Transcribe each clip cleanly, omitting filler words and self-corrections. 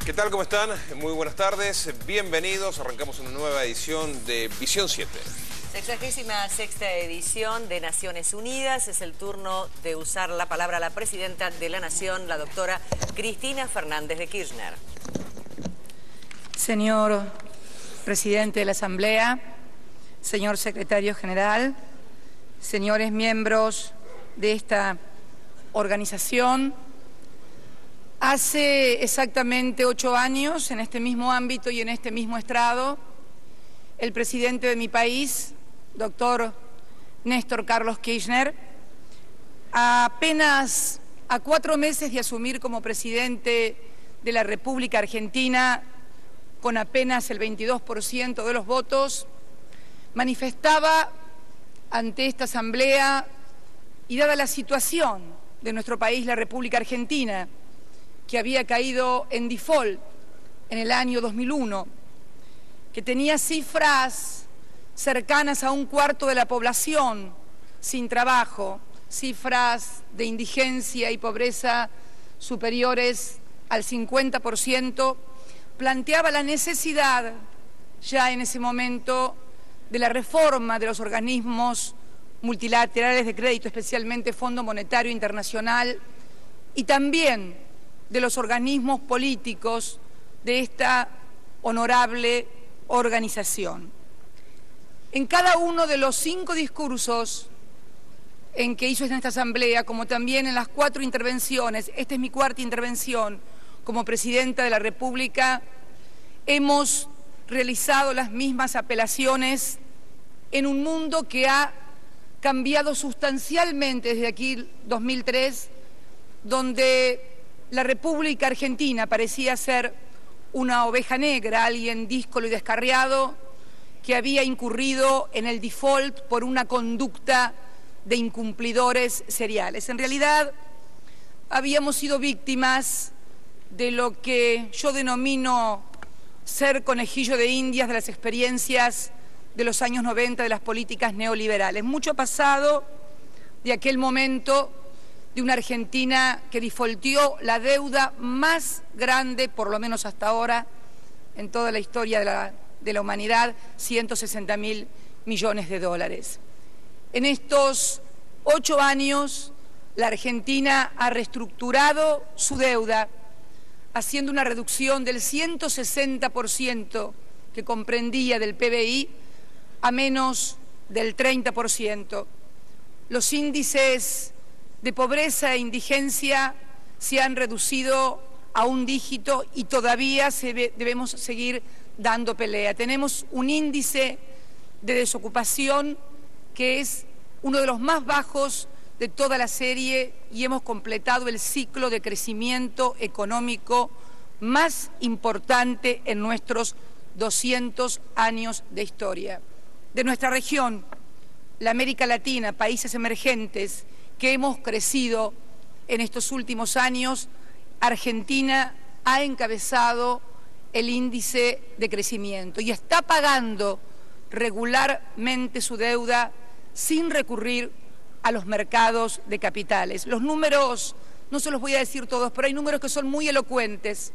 ¿Qué tal? ¿Cómo están? Muy buenas tardes, bienvenidos. Arrancamos una nueva edición de Visión 7. 66ª edición de Naciones Unidas. Es el turno de usar la palabra a la presidenta de la Nación, la doctora Cristina Fernández de Kirchner. Señor presidente de la Asamblea, señor secretario general, señores miembros de esta organización, hace exactamente 8 años, en este mismo ámbito y en este mismo estrado, el presidente de mi país, doctor Néstor Carlos Kirchner, apenas a 4 meses de asumir como presidente de la República Argentina, con apenas el 22% de los votos, manifestaba ante esta asamblea y dada la situación de nuestro país, la República Argentina, que había caído en default en el año 2001, que tenía cifras cercanas a 1/4 de la población sin trabajo, cifras de indigencia y pobreza superiores al 50%, planteaba la necesidad, ya en ese momento, de la reforma de los organismos multilaterales de crédito, especialmente Fondo Monetario Internacional, y también de los organismos políticos de esta honorable organización. En cada uno de los 5 discursos en que hizo en esta asamblea, como también en las 4 intervenciones, esta es mi 4ª intervención como presidenta de la República, hemos realizado las mismas apelaciones en un mundo que ha cambiado sustancialmente desde aquí 2003, donde la República Argentina parecía ser una oveja negra, alguien díscolo y descarriado que había incurrido en el default por una conducta de incumplidores seriales. En realidad, habíamos sido víctimas de lo que yo denomino ser conejillo de indias de las experiencias de los años 90 de las políticas neoliberales. Mucho ha pasado de aquel momento de una Argentina que defaultió la deuda más grande, por lo menos hasta ahora, en toda la historia de la humanidad, 160.000 millones de dólares. En estos 8 años, la Argentina ha reestructurado su deuda, haciendo una reducción del 160% que comprendía del PBI a menos del 30%. Los índices de pobreza e indigencia se han reducido a 1 dígito y todavía debemos seguir dando pelea. Tenemos un índice de desocupación que es uno de los más bajos de toda la serie y hemos completado el ciclo de crecimiento económico más importante en nuestros 200 años de historia. De nuestra región, la América Latina, países emergentes que hemos crecido en estos últimos años, Argentina ha encabezado el índice de crecimiento y está pagando regularmente su deuda sin recurrir a los mercados de capitales. Los números, no se los voy a decir todos, pero hay números que son muy elocuentes.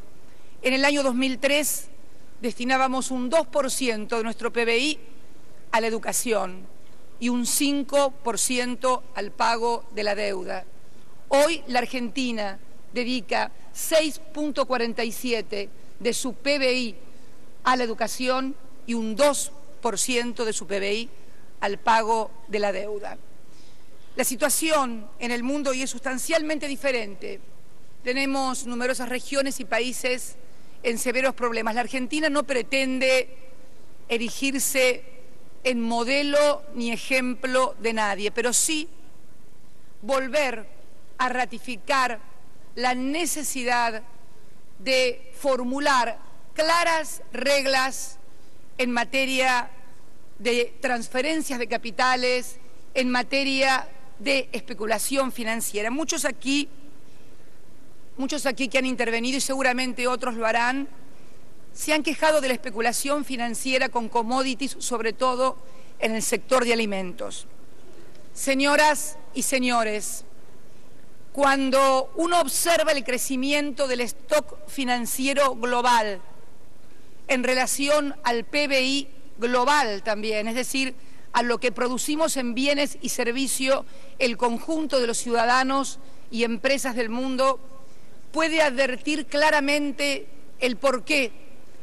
En el año 2003 destinábamos un 2% de nuestro PBI a la educación y un 5% al pago de la deuda. Hoy la Argentina dedica 6.47% de su PBI a la educación y un 2% de su PBI al pago de la deuda. La situación en el mundo hoy es sustancialmente diferente. Tenemos numerosas regiones y países en severos problemas. La Argentina no pretende erigirse en modelo ni ejemplo de nadie, pero sí volver a ratificar la necesidad de formular claras reglas en materia de transferencias de capitales, en materia de especulación financiera. Muchos aquí que han intervenido y seguramente otros lo harán, se han quejado de la especulación financiera con commodities, sobre todo en el sector de alimentos. Señoras y señores, Cuando uno observa el crecimiento del stock financiero global en relación al PBI global también, es decir, a lo que producimos en bienes y servicios el conjunto de los ciudadanos y empresas del mundo, puede advertir claramente el por qué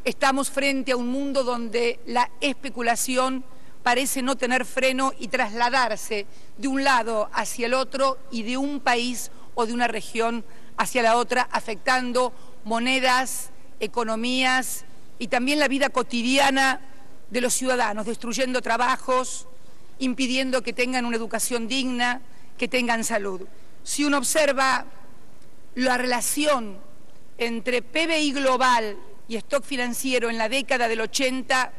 estamos frente a un mundo donde la especulación parece no tener freno y trasladarse de un lado hacia el otro y de un país o de una región hacia la otra, afectando monedas, economías y también la vida cotidiana de los ciudadanos, destruyendo trabajos, impidiendo que tengan una educación digna, que tengan salud. Si uno observa la relación entre PBI global y stock financiero en la década del 80,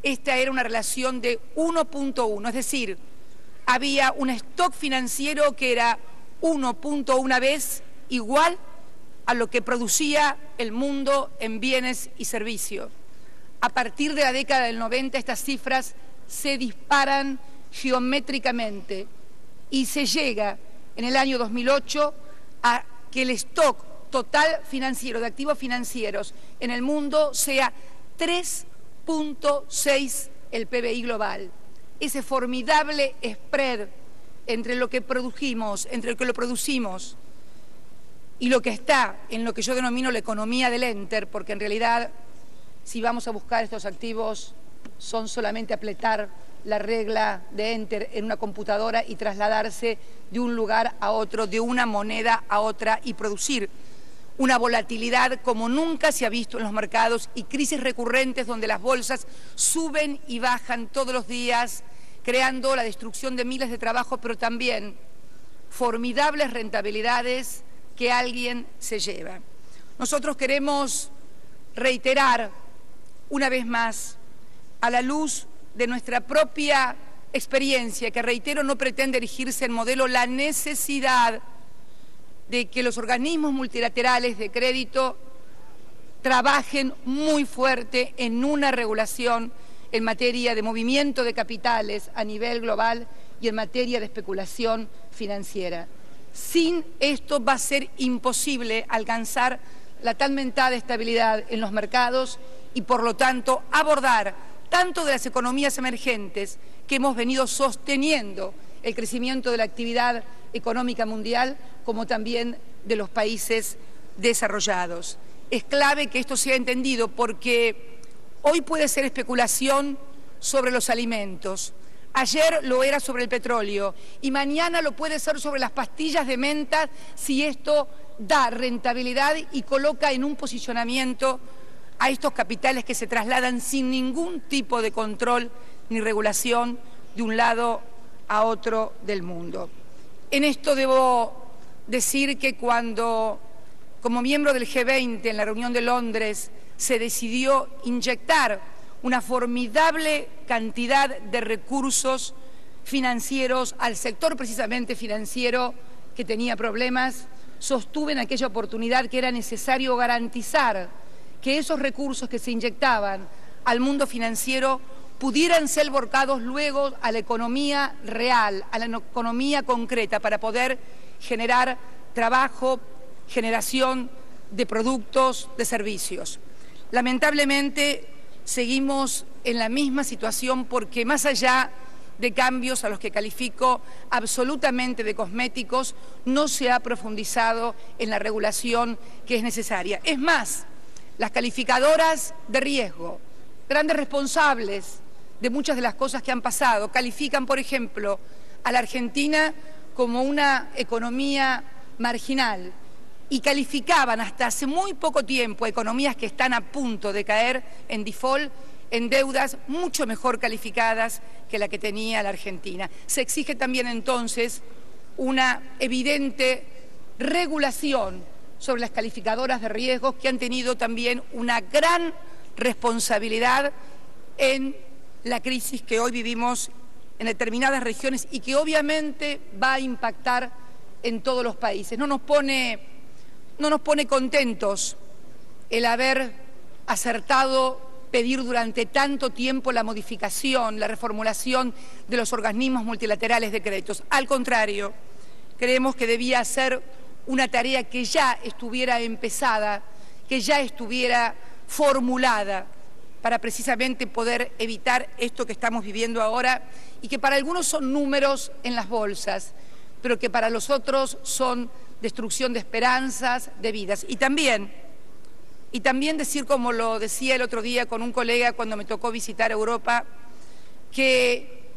esta era una relación de 1.1, es decir, había un stock financiero que era 1.1 vez igual a lo que producía el mundo en bienes y servicios. A partir de la década del 90 estas cifras se disparan geométricamente y se llega en el año 2008 a que el stock total financiero de activos financieros en el mundo sea 3.6 el PBI global. Ese formidable spread entre lo que produjimos, entre lo que lo producimos y lo que está en lo que yo denomino la economía del enter, porque en realidad si vamos a buscar estos activos son solamente apretar la regla de enter en una computadora y trasladarse de un lugar a otro, de una moneda a otra y producir una volatilidad como nunca se ha visto en los mercados y crisis recurrentes donde las bolsas suben y bajan todos los días, creando la destrucción de miles de trabajos, pero también formidables rentabilidades que alguien se lleva. Nosotros queremos reiterar una vez más, a la luz de nuestra propia experiencia, que reitero no pretende erigirse en modelo, la necesidad de que los organismos multilaterales de crédito trabajen muy fuerte en una regulación en materia de movimiento de capitales a nivel global y en materia de especulación financiera. Sin esto va a ser imposible alcanzar la tan mentada estabilidad en los mercados y, por lo tanto, abordar tanto de las economías emergentes que hemos venido sosteniendo el crecimiento de la actividad económica mundial, como también de los países desarrollados. Es clave que esto sea entendido porque hoy puede ser especulación sobre los alimentos, ayer lo era sobre el petróleo y mañana lo puede ser sobre las pastillas de menta si esto da rentabilidad y coloca en un posicionamiento a estos capitales que se trasladan sin ningún tipo de control ni regulación de un lado a otro del mundo. En esto debo decir que cuando, como miembro del G20 en la reunión de Londres, se decidió inyectar una formidable cantidad de recursos financieros al sector precisamente financiero que tenía problemas, sostuve en aquella oportunidad que era necesario garantizar que esos recursos que se inyectaban al mundo financiero pudieran ser volcados luego a la economía real, a la economía concreta, para poder generar trabajo, generación de productos, de servicios. Lamentablemente seguimos en la misma situación porque más allá de cambios a los que califico absolutamente de cosméticos, no se ha profundizado en la regulación que es necesaria. Es más, las calificadoras de riesgo, grandes responsables de muchas de las cosas que han pasado, califican, por ejemplo, a la Argentina como una economía marginal y calificaban hasta hace muy poco tiempo a economías que están a punto de caer en default en deudas mucho mejor calificadas que la que tenía la Argentina. Se exige también entonces una evidente regulación sobre las calificadoras de riesgos que han tenido también una gran responsabilidad en la crisis que hoy vivimos en determinadas regiones y que obviamente va a impactar en todos los países. No nos pone contentos el haber acertado pedir durante tanto tiempo la modificación, la reformulación de los organismos multilaterales de créditos. Al contrario, creemos que debía ser una tarea que ya estuviera empezada, que ya estuviera formulada, para precisamente poder evitar esto que estamos viviendo ahora y que para algunos son números en las bolsas, pero que para los otros son destrucción de esperanzas, de vidas. Y también decir, como lo decía el otro día con un colega cuando me tocó visitar Europa, que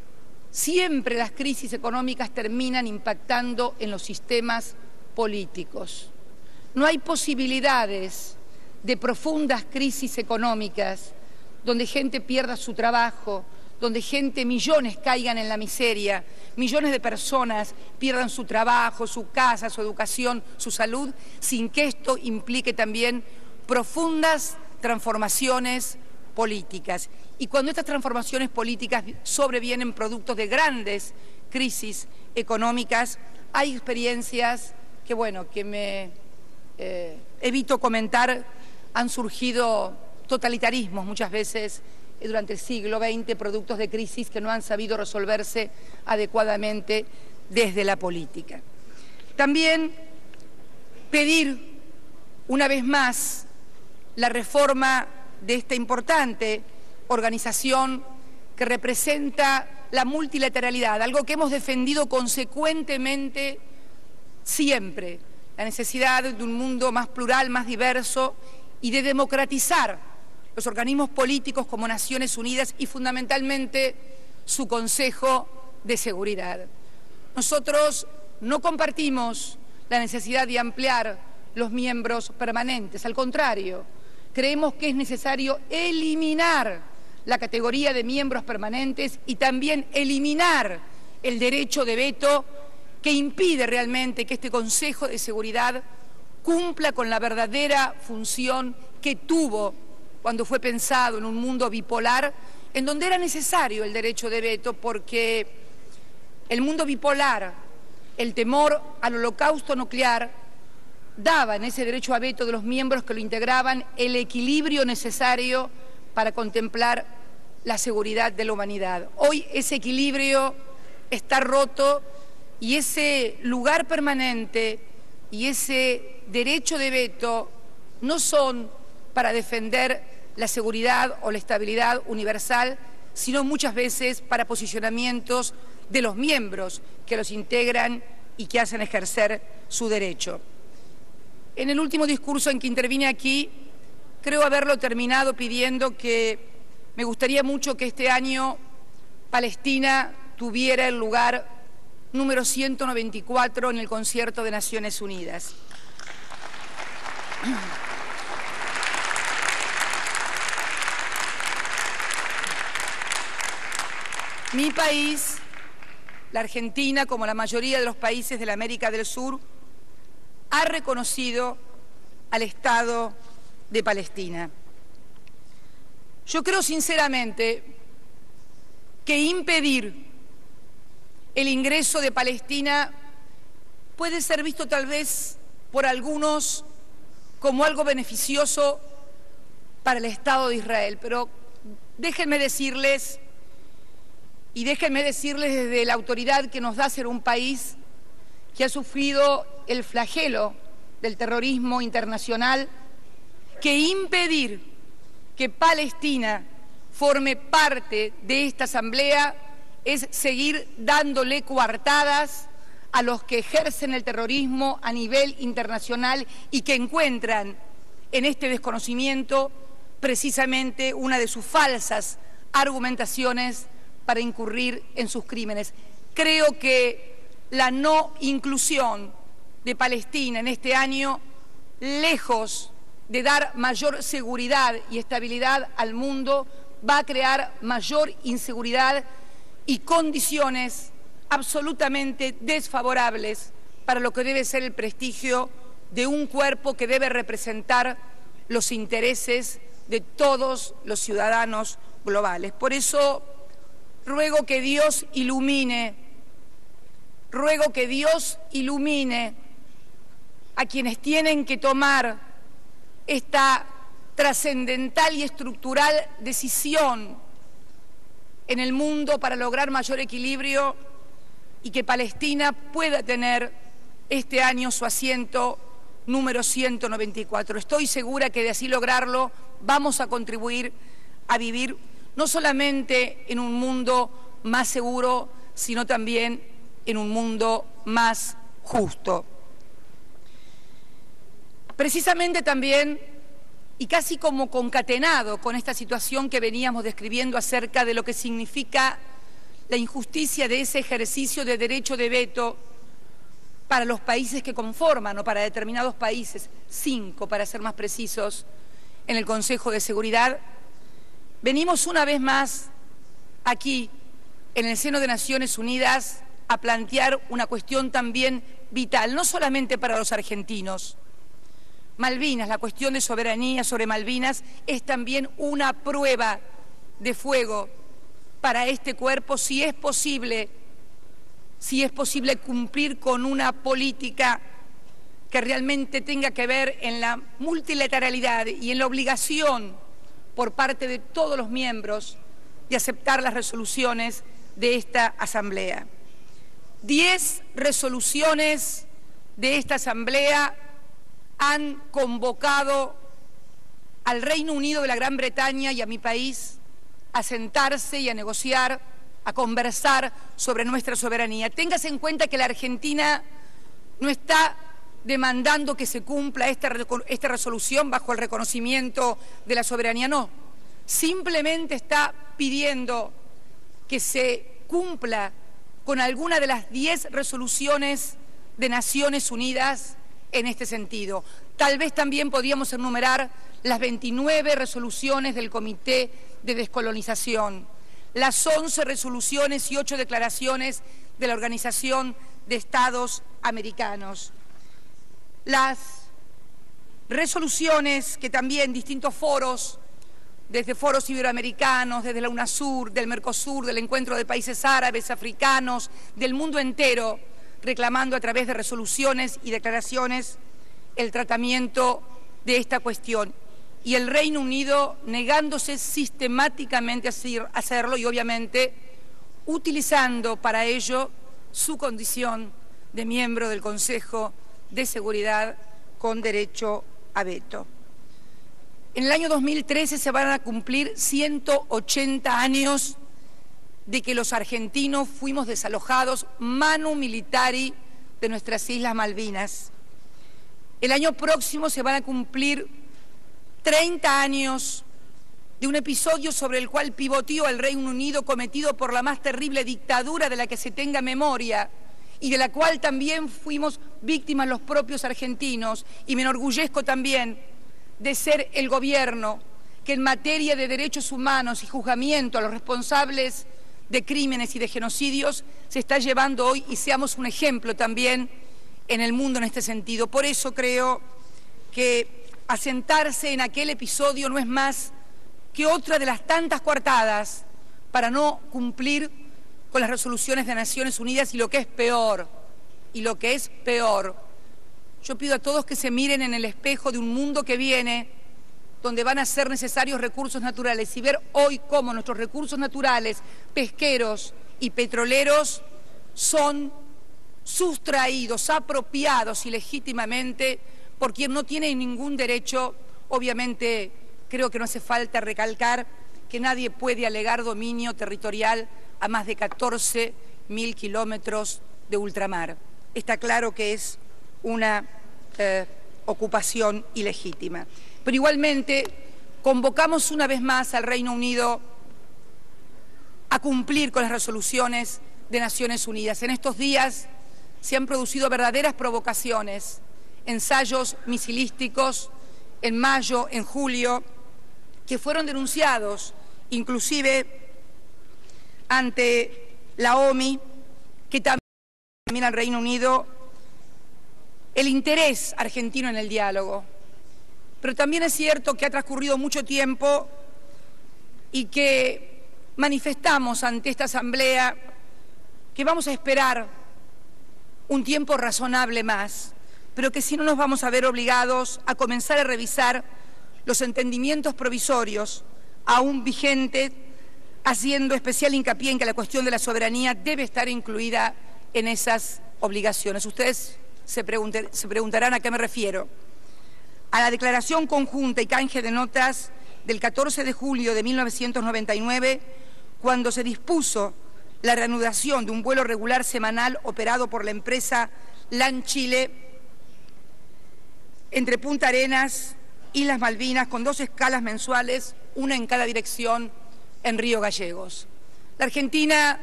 siempre las crisis económicas terminan impactando en los sistemas políticos. No hay posibilidades de profundas crisis económicas donde gente pierda su trabajo, donde millones caigan en la miseria, millones de personas pierdan su trabajo, su casa, su educación, su salud, sin que esto implique también profundas transformaciones políticas. Y cuando estas transformaciones políticas sobrevienen productos de grandes crisis económicas, hay experiencias que, bueno, que me evito comentar, han surgido totalitarismos muchas veces durante el siglo XX, productos de crisis que no han sabido resolverse adecuadamente desde la política. También pedir una vez más la reforma de esta importante organización que representa la multilateralidad, algo que hemos defendido consecuentemente siempre, la necesidad de un mundo más plural, más diverso y de democratizar los organismos políticos como Naciones Unidas y fundamentalmente su Consejo de Seguridad. Nosotros no compartimos la necesidad de ampliar los miembros permanentes, al contrario, creemos que es necesario eliminar la categoría de miembros permanentes y también eliminar el derecho de veto que impide realmente que este Consejo de Seguridad cumpla con la verdadera función que tuvo cuando fue pensado en un mundo bipolar, en donde era necesario el derecho de veto, porque el mundo bipolar, el temor al holocausto nuclear, daba en ese derecho a veto de los miembros que lo integraban el equilibrio necesario para contemplar la seguridad de la humanidad. Hoy ese equilibrio está roto y ese lugar permanente y ese derecho de veto no son para defender la seguridad o la estabilidad universal, sino muchas veces para posicionamientos de los miembros que los integran y que hacen ejercer su derecho. En el último discurso en que intervine aquí, creo haberlo terminado pidiendo que me gustaría mucho que este año Palestina tuviera el lugar número 194 en el concierto de Naciones Unidas. Mi país, la Argentina, como la mayoría de los países de la América del Sur, ha reconocido al Estado de Palestina. Yo creo sinceramente que impedir el ingreso de Palestina puede ser visto tal vez por algunos como algo beneficioso para el Estado de Israel, pero déjenme decirles desde la autoridad que nos da ser un país que ha sufrido el flagelo del terrorismo internacional, que impedir que Palestina forme parte de esta asamblea es seguir dándole coartadas a los que ejercen el terrorismo a nivel internacional y que encuentran en este desconocimiento precisamente una de sus falsas argumentaciones para incurrir en sus crímenes. Creo que la no inclusión de Palestina en este año, lejos de dar mayor seguridad y estabilidad al mundo, va a crear mayor inseguridad y condiciones absolutamente desfavorables para lo que debe ser el prestigio de un cuerpo que debe representar los intereses de todos los ciudadanos globales. Por eso ruego que Dios ilumine a quienes tienen que tomar esta trascendental y estructural decisión en el mundo para lograr mayor equilibrio y que Palestina pueda tener este año su asiento número 194. Estoy segura que de así lograrlo vamos a contribuir a vivir no solamente en un mundo más seguro, sino también en un mundo más justo. Precisamente también, y casi como concatenado con esta situación que veníamos describiendo acerca de lo que significa la injusticia de ese ejercicio de derecho de veto para los países que conforman, o para determinados países, 5 para ser más precisos, en el Consejo de Seguridad, venimos una vez más aquí, en el seno de Naciones Unidas, a plantear una cuestión también vital, no solamente para los argentinos. Malvinas, la cuestión de soberanía sobre Malvinas, es también una prueba de fuego para este cuerpo, si es posible cumplir con una política que realmente tenga que ver en la multilateralidad y en la obligación por parte de todos los miembros de aceptar las resoluciones de esta Asamblea. 10 resoluciones de esta Asamblea han convocado al Reino Unido de la Gran Bretaña y a mi país a sentarse y a negociar, a conversar sobre nuestra soberanía. Téngase en cuenta que la Argentina no está demandando que se cumpla esta resolución bajo el reconocimiento de la soberanía, no. Simplemente está pidiendo que se cumpla con alguna de las 10 resoluciones de Naciones Unidas en este sentido. Tal vez también podríamos enumerar las 29 resoluciones del Comité de Descolonización, las 11 resoluciones y 8 declaraciones de la Organización de Estados Americanos. Las resoluciones que también distintos foros, desde foros iberoamericanos, desde la UNASUR, del Mercosur, del Encuentro de Países Árabes, Africanos, del mundo entero, reclamando a través de resoluciones y declaraciones el tratamiento de esta cuestión. Y el Reino Unido negándose sistemáticamente a hacerlo y obviamente utilizando para ello su condición de miembro del Consejo de Seguridad con derecho a veto. En el año 2013 se van a cumplir 180 años de que los argentinos fuimos desalojados manu militari de nuestras Islas Malvinas. El año próximo se van a cumplir 30 años de un episodio sobre el cual pivoteó el Reino Unido, cometido por la más terrible dictadura de la que se tenga memoria y de la cual también fuimos víctimas los propios argentinos, y me enorgullezco también de ser el gobierno que en materia de derechos humanos y juzgamiento a los responsables de crímenes y de genocidios se está llevando hoy, y seamos un ejemplo también en el mundo en este sentido. Por eso creo que asentarse en aquel episodio no es más que otra de las tantas coartadas para no cumplir con las resoluciones de Naciones Unidas, y lo que es peor, yo pido a todos que se miren en el espejo de un mundo que viene, donde van a ser necesarios recursos naturales, y ver hoy cómo nuestros recursos naturales, pesqueros y petroleros, son sustraídos, apropiados ilegítimamente por quien no tiene ningún derecho. Obviamente, creo que no hace falta recalcar que nadie puede alegar dominio territorial a más de 14.000 kilómetros de ultramar. Está claro que es una ocupación ilegítima. Pero igualmente convocamos una vez más al Reino Unido a cumplir con las resoluciones de Naciones Unidas. En estos días se han producido verdaderas provocaciones, ensayos misilísticos en mayo, en julio, que fueron denunciados inclusive ante la OMI, que también al Reino Unido, el interés argentino en el diálogo. Pero también es cierto que ha transcurrido mucho tiempo y que manifestamos ante esta Asamblea que vamos a esperar un tiempo razonable más, pero que si no nos vamos a ver obligados a comenzar a revisar los entendimientos provisorios aún vigentes, haciendo especial hincapié en que la cuestión de la soberanía debe estar incluida en esas obligaciones. Ustedes se preguntarán a qué me refiero. A la declaración conjunta y canje de notas del 14 de julio de 1999, cuando se dispuso la reanudación de un vuelo regular semanal operado por la empresa LAN Chile entre Punta Arenas y las Malvinas, con 2 escalas mensuales, una en cada dirección en Río Gallegos. La Argentina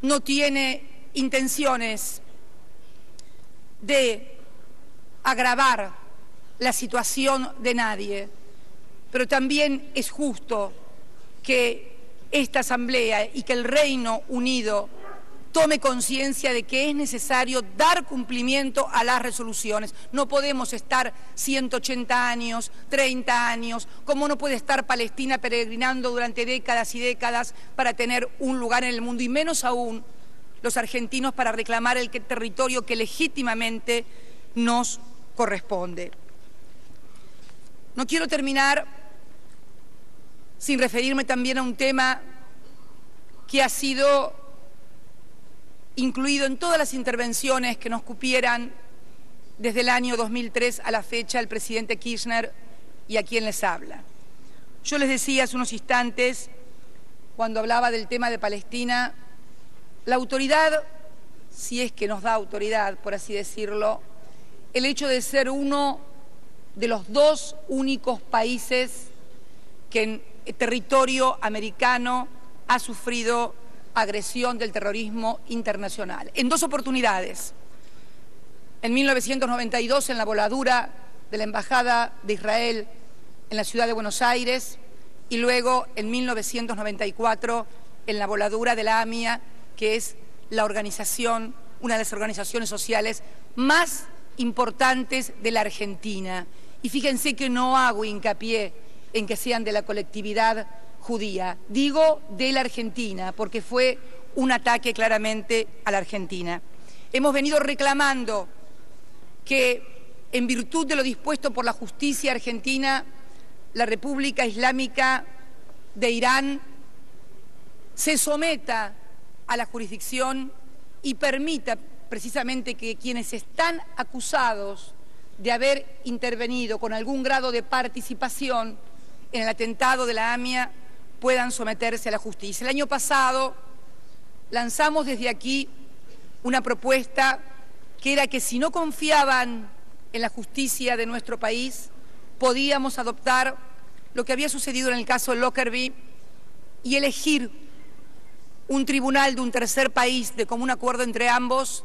no tiene intenciones de agravar la situación de nadie, pero también es justo que esta Asamblea y que el Reino Unido tome conciencia de que es necesario dar cumplimiento a las resoluciones. No podemos estar 180 años, 30 años, como no puede estar Palestina peregrinando durante décadas y décadas para tener un lugar en el mundo, y menos aún los argentinos para reclamar el territorio que legítimamente nos corresponde. No quiero terminar sin referirme también a un tema que ha sido incluido en todas las intervenciones que nos cupieran desde el año 2003 a la fecha el presidente Kirchner y a quien les habla. Yo les decía hace unos instantes, cuando hablaba del tema de Palestina, la autoridad, si es que nos da autoridad, por así decirlo, el hecho de ser uno de los 2 únicos países que en territorio americano ha sufrido agresión del terrorismo internacional. En 2 oportunidades. En 1992, en la voladura de la Embajada de Israel en la ciudad de Buenos Aires, y luego en 1994 en la voladura de la AMIA, que es la organización, una de las organizaciones sociales más importantes de la Argentina. Y fíjense que no hago hincapié en que sean de la colectividad judía. Digo de la Argentina, porque fue un ataque claramente a la Argentina. Hemos venido reclamando que, en virtud de lo dispuesto por la justicia argentina, la República Islámica de Irán se someta a la jurisdicción y permita precisamente que quienes están acusados de haber intervenido con algún grado de participación en el atentado de la AMIA puedan someterse a la justicia. El año pasado lanzamos desde aquí una propuesta que era que si no confiaban en la justicia de nuestro país, podíamos adoptar lo que había sucedido en el caso Lockerbie y elegir un tribunal de un tercer país de común acuerdo entre ambos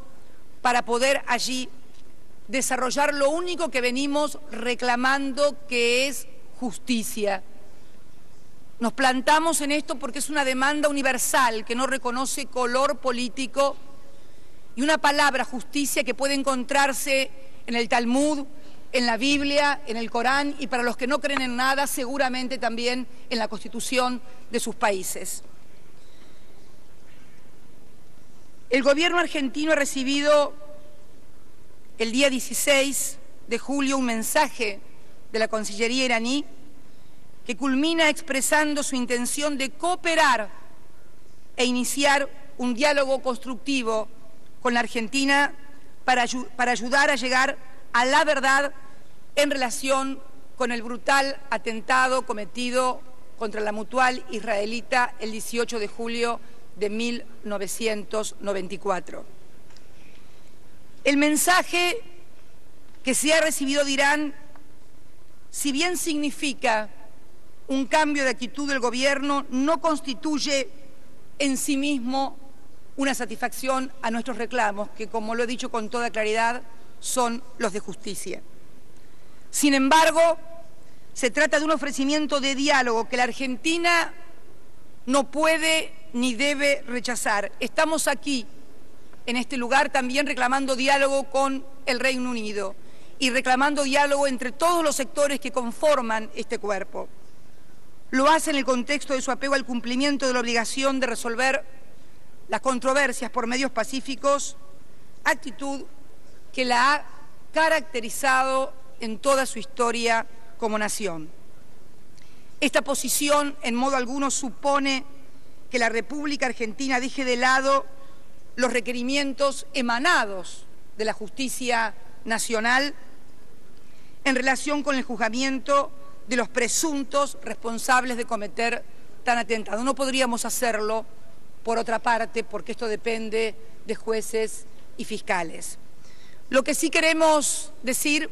para poder allí desarrollar lo único que venimos reclamando, que es justicia. Nos plantamos en esto porque es una demanda universal que no reconoce color político, y una palabra, justicia, que puede encontrarse en el Talmud, en la Biblia, en el Corán, y para los que no creen en nada, seguramente también en la Constitución de sus países. El gobierno argentino ha recibido el día 16 de julio un mensaje de la Cancillería iraní que culmina expresando su intención de cooperar e iniciar un diálogo constructivo con la Argentina para ayudar a llegar a la verdad en relación con el brutal atentado cometido contra la Mutual israelita el 18 de julio de 1994. El mensaje que se ha recibido de Irán, si bien significa un cambio de actitud del gobierno, no constituye en sí mismo una satisfacción a nuestros reclamos, que, como lo he dicho con toda claridad, son los de justicia. Sin embargo, se trata de un ofrecimiento de diálogo que la Argentina no puede ni debe rechazar. Estamos aquí, en este lugar, también reclamando diálogo con el Reino Unido y reclamando diálogo entre todos los sectores que conforman este cuerpo. Lo hace en el contexto de su apego al cumplimiento de la obligación de resolver las controversias por medios pacíficos, actitud que la ha caracterizado en toda su historia como nación. Esta posición, en modo alguno, supone que la República Argentina deje de lado los requerimientos emanados de la Justicia Nacional en relación con el juzgamiento de los presuntos responsables de cometer tan atentado. No podríamos hacerlo, por otra parte, porque esto depende de jueces y fiscales. Lo que sí queremos decir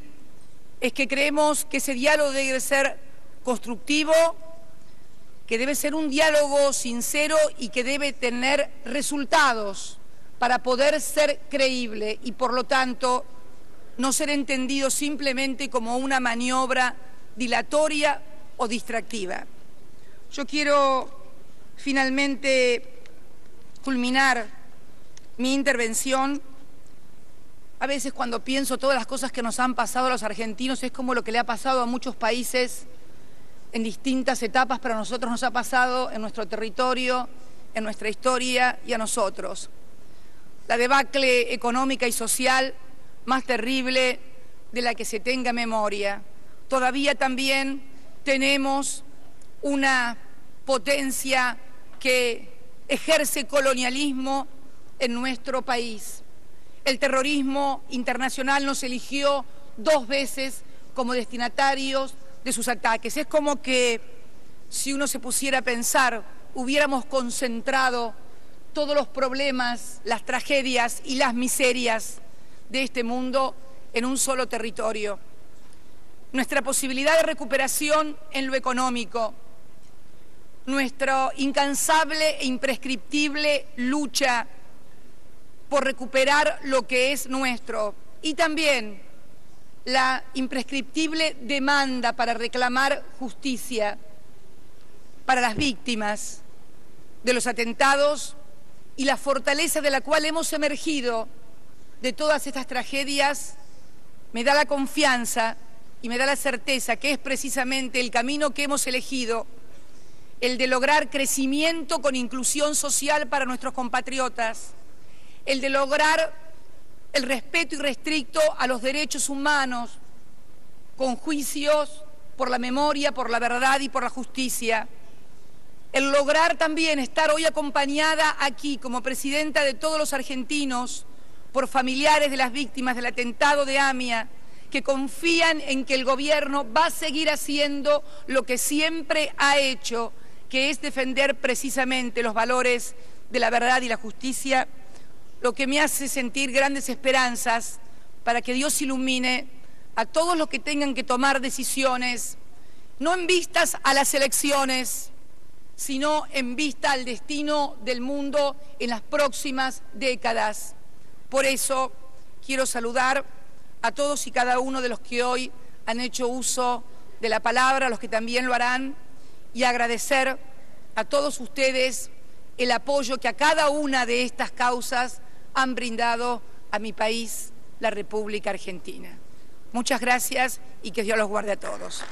es que creemos que ese diálogo debe ser constructivo, que debe ser un diálogo sincero y que debe tener resultados para poder ser creíble y, por lo tanto, no ser entendido simplemente como una maniobra dilatoria o distractiva. Yo quiero finalmente culminar mi intervención. A veces cuando pienso todas las cosas que nos han pasado a los argentinos es como lo que le ha pasado a muchos países en distintas etapas, pero a nosotros nos ha pasado en nuestro territorio, en nuestra historia y a nosotros. La debacle económica y social más terrible de la que se tenga memoria. Todavía también tenemos una potencia que ejerce colonialismo en nuestro país. El terrorismo internacional nos eligió 2 veces como destinatarios de sus ataques. Es como que, si uno se pusiera a pensar, hubiéramos concentrado todos los problemas, las tragedias y las miserias de este mundo en un solo territorio. Nuestra posibilidad de recuperación en lo económico, nuestra incansable e imprescriptible lucha por recuperar lo que es nuestro y también la imprescriptible demanda para reclamar justicia para las víctimas de los atentados y la fortaleza de la cual hemos emergido de todas estas tragedias, me da la confianza y me da la certeza que es precisamente el camino que hemos elegido, el de lograr crecimiento con inclusión social para nuestros compatriotas, el de lograr el respeto irrestricto a los derechos humanos, con juicios por la memoria, por la verdad y por la justicia. El lograr también estar hoy acompañada aquí como presidenta de todos los argentinos por familiares de las víctimas del atentado de AMIA, que confían en que el gobierno va a seguir haciendo lo que siempre ha hecho, que es defender precisamente los valores de la verdad y la justicia, lo que me hace sentir grandes esperanzas para que Dios ilumine a todos los que tengan que tomar decisiones, no en vistas a las elecciones, sino en vista al destino del mundo en las próximas décadas. Por eso quiero saludar a todos y cada uno de los que hoy han hecho uso de la palabra, a los que también lo harán, y agradecer a todos ustedes el apoyo que a cada una de estas causas han brindado a mi país, la República Argentina. Muchas gracias y que Dios los guarde a todos.